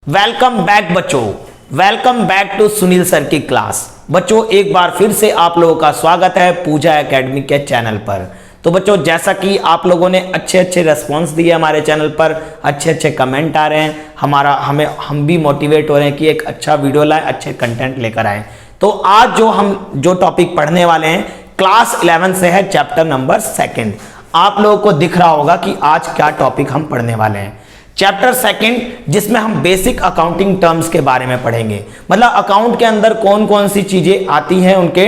Welcome back बच्चों, welcome back to Sunil sir की क्लास। बच्चों एक बार फिर से आप लोगों का स्वागत है पूजा एकेडमी के चैनल पर। तो बच्चों जैसा कि आप लोगों ने अच्छे रेस्पॉन्स दिए हमारे चैनल पर, अच्छे कमेंट आ रहे हैं, हम भी मोटिवेट हो रहे हैं कि एक अच्छा वीडियो लाए, अच्छे कंटेंट लेकर आए। तो आज जो टॉपिक पढ़ने वाले हैं क्लास 11 से है, चैप्टर नंबर 2। आप लोगों को दिख रहा होगा कि आज क्या टॉपिक हम पढ़ने वाले हैं। चैप्टर 2 जिसमें हम बेसिक अकाउंटिंग टर्म्स के बारे में पढ़ेंगे, मतलब अकाउंट के अंदर कौन कौन सी चीजें आती हैं, उनके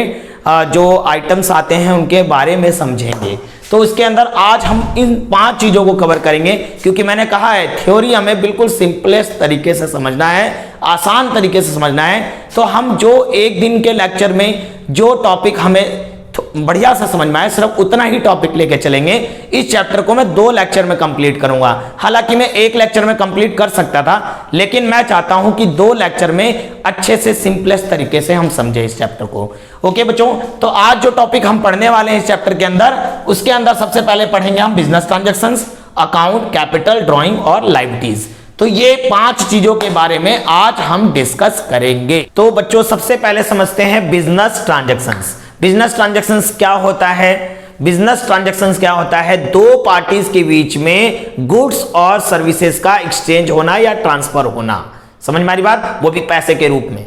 जो आइटम्स आते हैं उनके बारे में समझेंगे। तो उसके अंदर आज हम इन 5 चीजों को कवर करेंगे, क्योंकि मैंने कहा है थ्योरी हमें बिल्कुल सिंपलेस्ट तरीके से समझना है, आसान तरीके से समझना है। तो हम जो एक दिन के लेक्चर में जो टॉपिक हमें बढ़िया से समझ में आए, सिर्फ उतना ही टॉपिक लेके चलेंगे। इस चैप्टर को मैं 2 लेक्चर में कंप्लीट करूंगा। हालांकि मैं 1 लेक्चर में कंप्लीट कर सकता था, लेकिन मैं चाहता हूं कि 2 लेक्चर में अच्छे से सिंपलेस्ट तरीके से हम समझे इस चैप्टर को। ओके बच्चों, तो आज जो टॉपिक हम पढ़ने वाले हैं इस चैप्टर के अंदर, उसके अंदर सबसे पहले पढ़ेंगे हम business transactions, account, capital, drawing और लायबिलिटीज। तो ये 5 चीजों के बारे में आज हम डिस्कस करेंगे। तो बच्चों सबसे पहले समझते हैं बिजनेस ट्रांजेक्शंस। बिजनेस ट्रांजैक्शंस क्या होता है? बिजनेस ट्रांजैक्शंस क्या होता है? 2 पार्टीज के बीच में गुड्स और सर्विसेज का एक्सचेंज होना या ट्रांसफर होना। समझ में आ रही बात? वो भी पैसे के रूप में।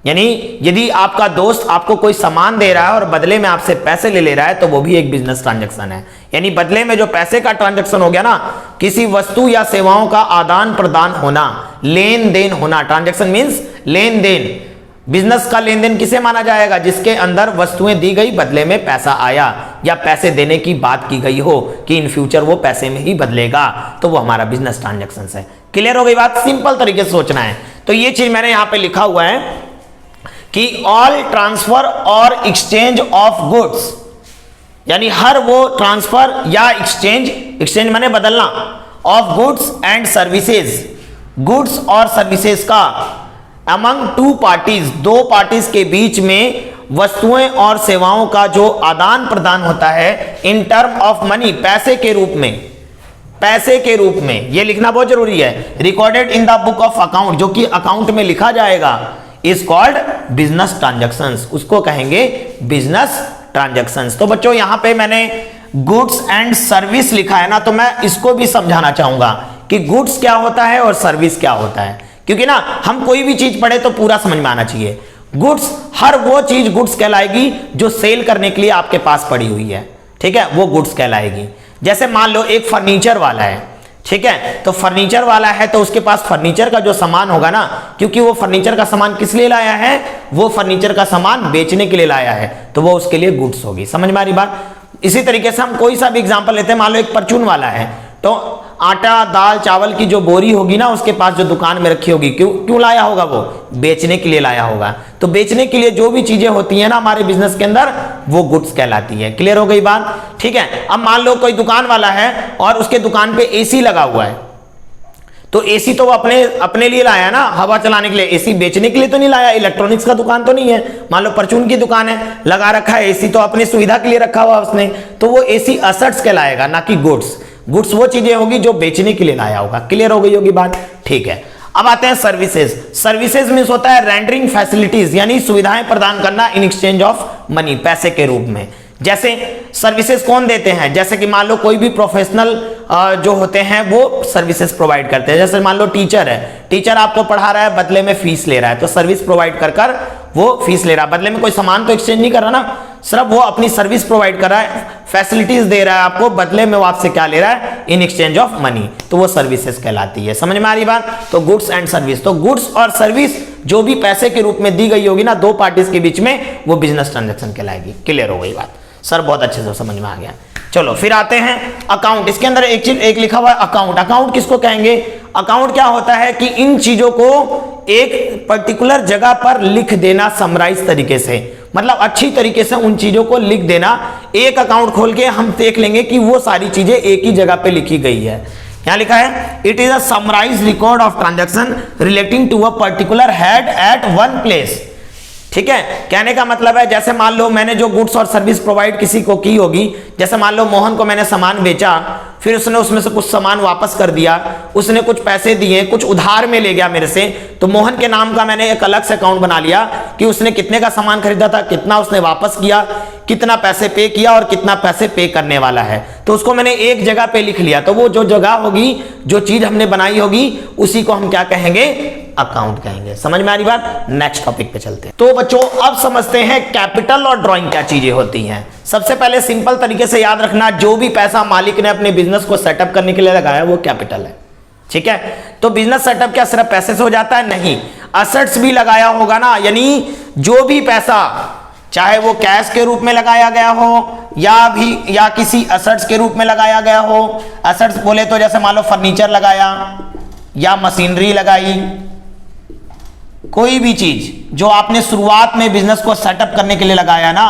यानी यदि आपका दोस्त आपको कोई सामान दे रहा है और बदले में आपसे पैसे ले रहा है, तो वो भी एक बिजनेस ट्रांजैक्शन है। यानी बदले में जो पैसे का ट्रांजैक्शन हो गया ना, किसी वस्तु या सेवाओं का आदान प्रदान होना, लेन देन होना। ट्रांजैक्शन मीन्स लेन देन। बिजनेस का लेन देन किसे माना जाएगा? जिसके अंदर वस्तुएं दी गई, बदले में पैसा आया, या पैसे देने की बात की गई हो कि इन फ्यूचर वो पैसे में ही बदलेगा, तो वो हमारा बिजनेस ट्रांजैक्शन है। क्लियर हो गई बात? सिंपल तरीके से सोचना है। तो ये चीज मैंने यहां पे लिखा हुआ है कि ऑल ट्रांसफर और एक्सचेंज ऑफ गुड्स, यानी हर वो ट्रांसफर या एक्सचेंज माने बदलना, of goods and services, goods और सर्विसेज का अमंग 2 पार्टीज, 2 पार्टीज के बीच में वस्तुएं और सेवाओं का जो आदान प्रदान होता है इन टर्म ऑफ मनी, पैसे के रूप में। पैसे के रूप में ये लिखना बहुत जरूरी है। Recorded in the book of account, जो कि अकाउंट में लिखा जाएगा, इज कॉल्ड बिजनेस ट्रांजैक्शंस। उसको कहेंगे बिजनेस ट्रांजैक्शंस। तो बच्चों यहां पे मैंने गुड्स एंड सर्विस लिखा है ना, तो मैं इसको भी समझाना चाहूंगा कि गुड्स क्या होता है और सर्विस क्या होता है, क्योंकि ना हम कोई भी चीज पढ़े तो पूरा समझ में आना चाहिए। गुड्स, हर वो चीज गुड्स कहलाएगी जो सेल करने के लिए आपके पास पड़ी हुई है, ठीक है, वो गुड्स कहलाएगी। जैसे मान लो एक फर्नीचर वाला है, ठीक है, तो फर्नीचर वाला है तो उसके पास फर्नीचर का जो सामान होगा ना, क्योंकि वो फर्नीचर का सामान किस लिए लाया है? वो फर्नीचर का सामान बेचने के लिए लाया है, तो वो उसके लिए गुड्स होगी। समझ में आ रही बात? इसी तरीके से हम कोई सा भी एग्जांपल लेते हैं, मान लो एक परचून वाला है, तो आटा, दाल, चावल की जो बोरी होगी ना उसके पास जो दुकान में रखी होगी, क्यों लाया होगा? वो बेचने के लिए लाया होगा। तो बेचने के लिए जो भी चीजें होती है ना हमारे बिजनेस के अंदर, वो गुड्स कहलाती है। क्लियर हो गई बात? ठीक है। अब मान लो कोई दुकान वाला है और उसके दुकान पे एसी लगा हुआ है, तो एसी तो वो अपने लिए लाया ना, हवा चलाने के लिए। एसी बेचने के लिए तो नहीं लाया, इलेक्ट्रॉनिक्स का दुकान तो नहीं है। मान लो परचून की दुकान है, लगा रखा है एसी, तो अपनी सुविधा के लिए रखा हुआ उसने, तो वो एसी असेट्स कहलाएगा, ना कि गुड्स। गुड्स वो चीजें होगी जो बेचने के लिए लाया होगा। क्लियर हो गई होगी बात? ठीक है। अब आते हैं सर्विसेज। सर्विसेज मींस होता है रेंडरिंग फैसिलिटीज, यानी सुविधाएं प्रदान करना इन एक्सचेंज ऑफ मनी, पैसे के रूप में। जैसे सर्विसेज कौन देते हैं? जैसे कि मान लो कोई भी प्रोफेशनल जो होते हैं वो सर्विसेज प्रोवाइड करते हैं। जैसे मान लो टीचर है, टीचर आपको पढ़ा रहा है, बदले में फीस ले रहा है, तो सर्विस प्रोवाइड कर वो फीस ले रहा है, बदले में कोई सामान तो एक्सचेंज नहीं कर रहा ना, सिर्फ वो अपनी सर्विस प्रोवाइड कर रहा है, फैसिलिटीज दे रहा है आपको, बदले में वो आपसे क्या ले रहा है? इन एक्सचेंज ऑफ मनी, तो वो सर्विसेज कहलाती है। समझ में आ रही बात? तो गुड्स एंड सर्विस, तो गुड्स और सर्विस जो भी पैसे के रूप में दी गई होगी ना 2 पार्टीज के बीच में, वो बिजनेस ट्रांजैक्शन कहलाएगी। क्लियर हो गई बात? सर बहुत अच्छे से समझ में आ गया। चलो फिर आते हैं अकाउंट। इसके अंदर एक लिखा हुआ है अकाउंट। अकाउंट किसको कहेंगे? अकाउंट क्या होता है कि इन चीजों को एक पर्टिकुलर जगह पर लिख देना समराइज तरीके से, मतलब अच्छी तरीके से उन चीजों को लिख देना। एक अकाउंट खोल के हम देख लेंगे कि वो सारी चीजें एक ही जगह पे लिखी गई है। यहां लिखा है it is a summarise record of transaction relating to a particular head at one place. ठीक है, कहने का मतलब है जैसे मान लो मैंने जो गुड्स और सर्विस प्रोवाइड किसी को की होगी, जैसे मान लो मोहन को मैंने सामान बेचा, फिर उसने उसमें से कुछ सामान वापस कर दिया, उसने कुछ पैसे दिए, कुछ उधार में ले गया मेरे से, तो मोहन के नाम का मैंने एक अलग से अकाउंट बना लिया कि उसने कितने का सामान खरीदा था, कितना उसने वापस किया, कितना पैसे पे किया और कितना पैसे पे करने वाला है। तो उसको मैंने एक जगह पे लिख लिया। तो वो जो जगह होगी, जो चीज हमने बनाई होगी, उसी को हम क्या कहेंगे, अकाउंट कहेंगे। समझ में आ रही बात? नेक्स्ट टॉपिक पे चलते हैं। तो बच्चों अब समझते हैं कैपिटल और ड्राइंग क्या चीजें होती हैं। सबसे पहले सिंपल तरीके से याद रखना, जो भी पैसा मालिक ने अपने बिजनेस को सेटअप करने के लिए लगाया वो कैपिटल है। ठीक है, तो बिजनेस सेटअप क्या सिर्फ पैसे से हो जाता है? नहीं, असेट्स भी लगाया होगा ना, यानी जो भी पैसा, चाहे वो कैश के रूप में लगाया गया हो या किसी असेट्स के रूप में लगाया गया हो। असेट्स बोले तो जैसे मान लो फर्नीचर लगाया या मशीनरी लगाई, कोई भी चीज जो आपने शुरुआत में बिजनेस को सेटअप करने के लिए लगाया ना,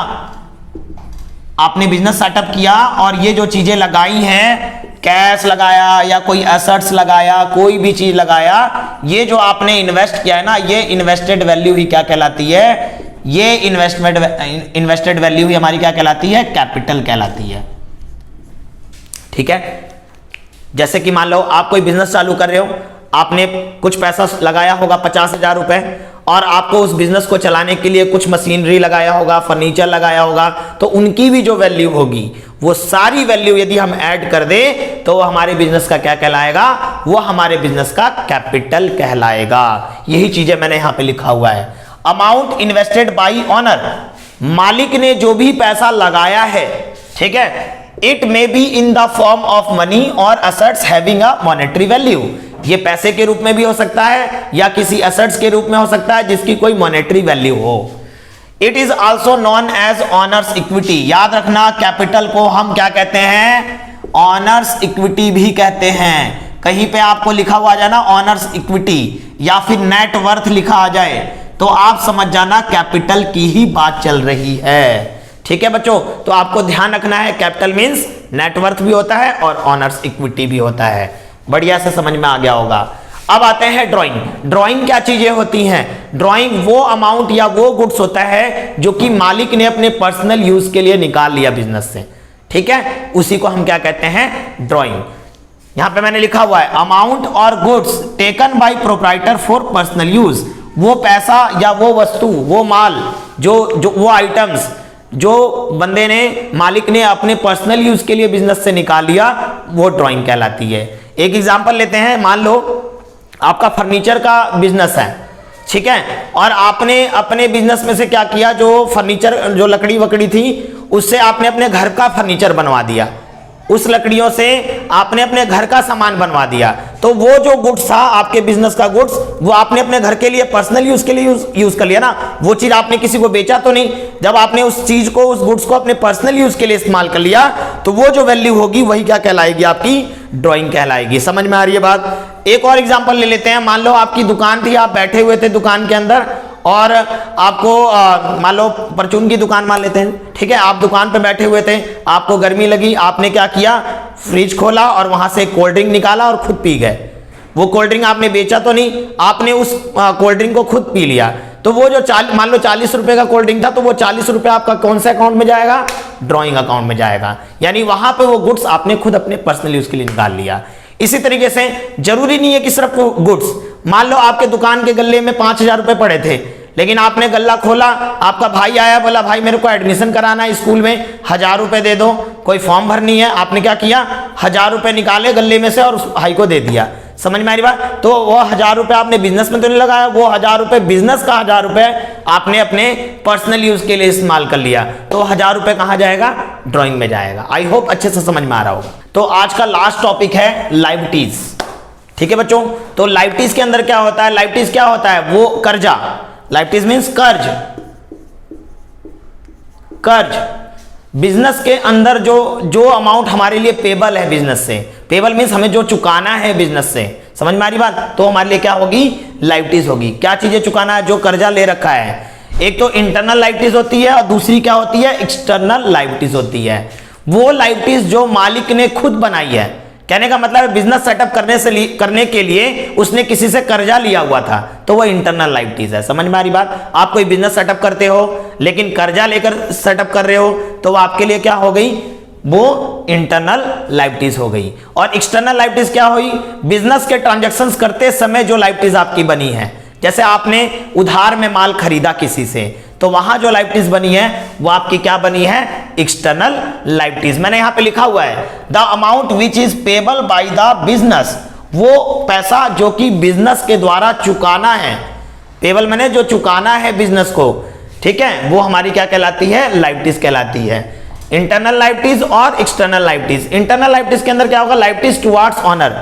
आपने बिजनेस सेटअप किया और ये जो चीजें लगाई हैं, कैश लगाया या कोई एसेट्स लगाया, कोई भी चीज लगाया, ये जो आपने इन्वेस्ट किया है ना, ये इन्वेस्टेड वैल्यू ही क्या कहलाती है? ये इन्वेस्टेड वैल्यू ही हमारी क्या कहलाती है? कैपिटल कहलाती है। ठीक है, जैसे कि मान लो आप कोई बिजनेस चालू कर रहे हो, आपने कुछ पैसा लगाया होगा 50,000 रुपए, और आपको उस बिजनेस को चलाने के लिए कुछ मशीनरी लगाया होगा, फर्नीचर लगाया होगा, तो उनकी भी जो वैल्यू होगी, वो सारी वैल्यू यदि हम ऐड कर दे तो हमारे बिजनेस का क्या कहलाएगा? वो हमारे बिजनेस का कैपिटल कहलाएगा। यही चीजें मैंने यहां पे लिखा हुआ है। अमाउंट इन्वेस्टेड बाई ऑनर, मालिक ने जो भी पैसा लगाया है, ठीक है, it may be in the form of money और assets having a monetary value. ये पैसे के रूप में भी हो सकता है या किसी असेट्स के रूप में हो सकता है जिसकी कोई मॉनेटरी वैल्यू हो। It is also known as owners equity. याद रखना, कैपिटल को हम क्या कहते हैं? ऑनर्स इक्विटी भी कहते हैं। कहीं पे आपको लिखा हुआ आ जाए ना ऑनर्स इक्विटी या फिर नेट वर्थ लिखा आ जाए, तो आप समझ जाना कैपिटल की ही बात चल रही है। ठीक है बच्चों, तो आपको ध्यान रखना है, कैपिटल मींस नेटवर्थ भी होता है और ऑनर्स इक्विटी भी होता है। बढ़िया से समझ में आ गया होगा। अब आते हैं ड्राइंग। ड्राइंग क्या चीजें होती हैं? ड्राइंग वो अमाउंट या वो गुड्स होता है जो कि मालिक ने अपने पर्सनल यूज के लिए निकाल लिया बिजनेस से। ठीक है, उसी को हम क्या कहते हैं? ड्राइंग। यहां पे मैंने लिखा हुआ है अमाउंट और goods taken by proprietor for personal use. वो पैसा या वो वस्तु, वो माल, जो वो आइटम्स जो बंदे ने, मालिक ने अपने पर्सनल यूज के लिए बिजनेस से निकाल लिया, वो ड्राइंग कहलाती है। एक एग्जांपल लेते हैं, मान लो आपका फर्नीचर का बिजनेस है, ठीक है, और आपने अपने बिजनेस में से क्या किया, जो फर्नीचर, जो लकड़ी वकड़ी थी, उससे आपने अपने घर का फर्नीचर बनवा दिया। उस लकड़ियों से आपने अपने घर का सामान बनवा दिया। तो वो जो गुड्स था आपके बिजनेस का गुड्स, वो आपने अपने घर के लिए पर्सनल यूज के लिए यूज कर लिया ना। वो चीज आपने किसी को बेचा तो नहीं। जब आपने उस चीज को, उस गुड्स को अपने पर्सनल यूज के लिए इस्तेमाल कर लिया, तो वो जो वैल्यू होगी वही क्या कहलाएगी? आपकी ड्राइंग कहलाएगी। समझ में आ रही है बात? एक और एग्जांपल ले लेते हैं। मान लो आपकी दुकान थी, आप बैठे हुए थे दुकान के अंदर, और आपको मान लो परचून की दुकान मान लेते हैं, ठीक है, आप दुकान पे बैठे हुए थे, आपको गर्मी लगी, आपने क्या किया? फ्रिज खोला और वहां से कोल्ड ड्रिंक निकाला और खुद पी गए। वो कोल्ड ड्रिंक आपने बेचा तो नहीं, आपने उस कोल्ड ड्रिंक को खुद पी लिया। तो वो जो मान लो 40 रुपए का कोल्ड ड्रिंक था, तो वो 40 रुपए आपका कौन से अकाउंट में जाएगा? ड्राइंग अकाउंट में जाएगा। यानी वहां पे वो गुड्स आपने खुद अपने पर्सनल यूज के लिए निकाल लिया। इसी तरीके से जरूरी नहीं है कि सिर्फ गुड्स, मान लो आपके दुकान के गल्ले में 5,000 रुपए पड़े थे, लेकिन आपने गल्ला खोला, आपका भाई आया, बोला भाई मेरे को एडमिशन कराना है स्कूल में, 1,000 रुपए दे दो, कोई फॉर्म भरनी है। आपने क्या किया? 1,000 रुपए निकाले गल्ले में से और उस भाई को दे दिया। समझ में आ रही बात? तो वो 1,000 रुपए आपने बिजनेस में तो नहीं लगाया, वो 1,000 रुपए बिजनेस का 1,000 रुपए आपने अपने पर्सनल यूज के लिए इस्तेमाल कर लिया। तो 1,000 रुपए कहां जाएगा? ड्राइंग में जाएगा। आई होप अच्छे से समझ में आ रहा होगा। तो आज का लास्ट टॉपिक है लायबिलिटीज। ठीक है बच्चों, तो लायबिलिटीज के अंदर क्या होता है? लायबिलिटीज क्या होता है? वो कर्जा। लायबिलिटीज मींस कर्ज। कर्ज बिजनेस के अंदर जो अमाउंट हमारे लिए पेबल है बिजनेस से, पेबल मींस हमें जो चुकाना है बिजनेस से। समझ में आ रही बात? तो हमारे लिए क्या होगी? लायबिलिटीज होगी। क्या चीजें चुकाना है? जो कर्जा ले रखा है। एक तो इंटरनल लायबिलिटीज होती है और दूसरी क्या होती है? एक्सटर्नल लायबिलिटीज होती है। वो लायबिलिटीज जो मालिक ने खुद बनाई है। कहने का मतलब है बिजनेस सेटअप करने के लिए उसने किसी से कर्जा लिया हुआ था, तो वह इंटरनल लायबिलिटीज है। समझ में आ रही बात? आप कोई बिजनेस सेटअप करते हो लेकिन कर्जा लेकर सेटअप कर रहे हो, तो वो आपके लिए क्या हो गई? वो इंटरनल लायबिलिटीज हो गई। और एक्सटर्नल लायबिलिटीज क्या हुई? बिजनेस के ट्रांजैक्शंस करते समय जो लायबिलिटीज आपकी बनी है, जैसे आपने उधार में माल खरीदा किसी से, तो वहां जो लायबिलिटीज बनी है वो आपकी क्या बनी है? External liabilities. मैंने यहां पे लिखा हुआ है the amount which is payable by the business, वो पैसा जो कि बिजनेस के द्वारा चुकाना है, पेबल मैंने जो चुकाना है बिजनेस को, ठीक है, वो हमारी क्या कहलाती है? लायबिलिटीज कहलाती है। इंटरनल लायबिलिटीज और एक्सटर्नल लायबिलिटीज। इंटरनल लायबिलिटीज के अंदर क्या होगा? लायबिलिटीज टुवर्ड्स ऑनर,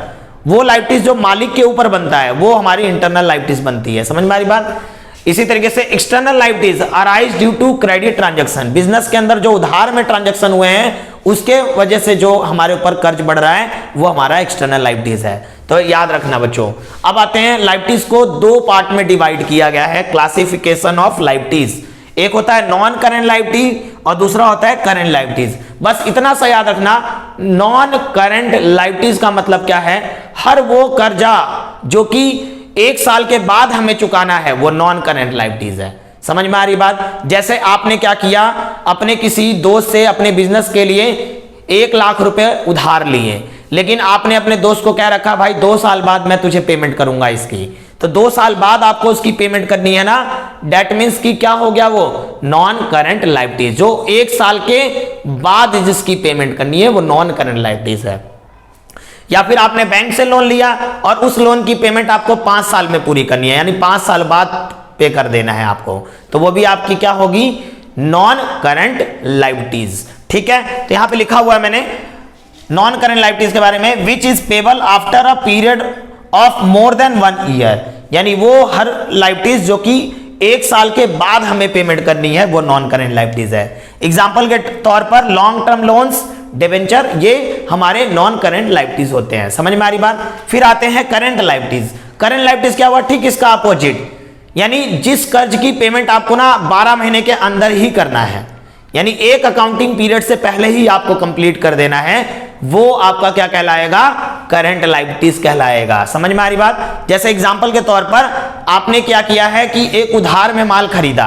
वो लायबिलिटीज जो मालिक के ऊपर बनता है वो हमारी इंटरनल लायबिलिटीज बनती है। समझ में आ रही बात? इसी तरीके से external liabilities arise due to credit transaction, business के अंदर जो उधार में ट्रांजैक्शन हुए हैं उसके वजह से जो हमारे ऊपर कर्ज बढ़ रहा है वो हमारा एक्सटर्नल लायबिलिटीज है। तो याद रखना बच्चों। अब आते हैं, लायबिलिटीज को दो पार्ट में डिवाइड किया गया है, क्लासिफिकेशन ऑफ लायबिलिटीज। एक होता है नॉन करेंट लायबिलिटी और दूसरा होता है करेंट लायबिलिटीज। बस इतना सा याद रखना, नॉन करेंट लायबिलिटीज का मतलब क्या है? हर वो कर्जा जो कि 1 साल के बाद हमें चुकाना है वो नॉन करेंट लायबिलिटीज है। समझ में आ रही बात? जैसे आपने क्या किया, अपने किसी दोस्त से अपने बिजनेस के लिए 1 लाख रुपए उधार लिए, लेकिन आपने अपने दोस्त को क्या रखा, भाई 2 साल बाद मैं तुझे पेमेंट करूंगा इसकी, तो 2 साल बाद आपको उसकी पेमेंट करनी है ना, डेट मीन्स की क्या हो गया? वो नॉन करेंट लायबिलिटीज। जो 1 साल के बाद जिसकी पेमेंट करनी है वो नॉन करेंट लायबिलिटीज है। या फिर आपने बैंक से लोन लिया और उस लोन की पेमेंट आपको 5 साल में पूरी करनी है, यानी 5 साल बाद पे कर देना है आपको, तो वो भी आपकी क्या होगी? Non current liabilities. ठीक है, तो यहां पे लिखा हुआ है मैंने नॉन करेंट लायबिलिटीज के बारे में, which is payable after a period of more than 1 year, यानी वो हर लायबिलिटीज जो कि 1 साल के बाद हमें पेमेंट करनी है वो नॉन करेंट लायबिलिटीज है। एग्जाम्पल के तौर पर लॉन्ग टर्म लोन्स, डिबेंचर, ये हमारे नॉन करेंट लायबिलिटीज होते हैं। समझ में आ रही बात? फिर आते हैं करेंट लायबिलिटीज। करेंट लायबिलिटीज क्या हुआ? ठीक इसका अपोजिट, यानी जिस कर्ज की पेमेंट आपको ना 12 महीने के अंदर ही करना है, यानी एक अकाउंटिंग पीरियड से पहले ही आपको कंप्लीट कर देना है, वो आपका क्या कहलाएगा? करंट लायबिलिटीज कहलाएगा। समझ में आ रही बात? जैसे एग्जांपल के तौर पर आपने क्या किया है कि एक उधार में माल खरीदा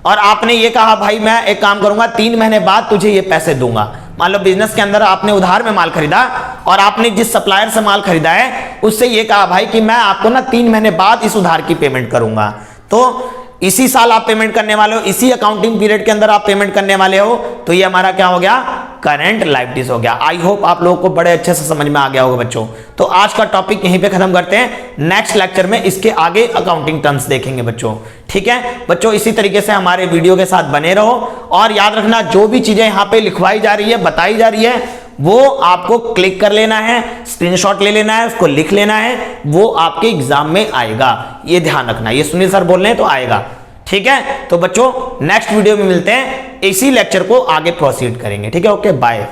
और आपने ये कहा भाई मैं एक काम करूंगा 3 महीने बाद तुझे ये पैसे दूंगा। मान लो बिजनेस के अंदर आपने उधार में माल खरीदा और आपने जिस सप्लायर से माल खरीदा है उससे ये कहा भाई कि मैं आपको ना 3 महीने बाद इस उधार की पेमेंट करूंगा, तो इसी साल आप पेमेंट करने वाले हो, इसी अकाउंटिंग पीरियड के अंदर आप पेमेंट करने वाले हो, तो ये हमारा क्या हो गया? करंट लायबिलिटीज हो गया। आई होप आप लोगों को बड़े अच्छे से समझ में आ गया होगा बच्चों। तो आज का टॉपिक यहीं पे खत्म करते हैं, नेक्स्ट लेक्चर में इसके आगे अकाउंटिंग टर्म्स देखेंगे बच्चों। ठीक है बच्चों, इसी तरीके से हमारे वीडियो के साथ बने रहो और याद रखना जो भी चीजें यहाँ पे लिखवाई जा रही है, बताई जा रही है, वो आपको क्लिक कर लेना है, स्क्रीनशॉट ले लेना है, उसको लिख लेना है, वो आपके एग्जाम में आएगा। ये ध्यान रखना, ये सुनील सर बोल रहे हैं तो आएगा। ठीक है, तो बच्चों नेक्स्ट वीडियो में मिलते हैं, इसी लेक्चर को आगे प्रोसीड करेंगे। ठीक है, ओके बाय।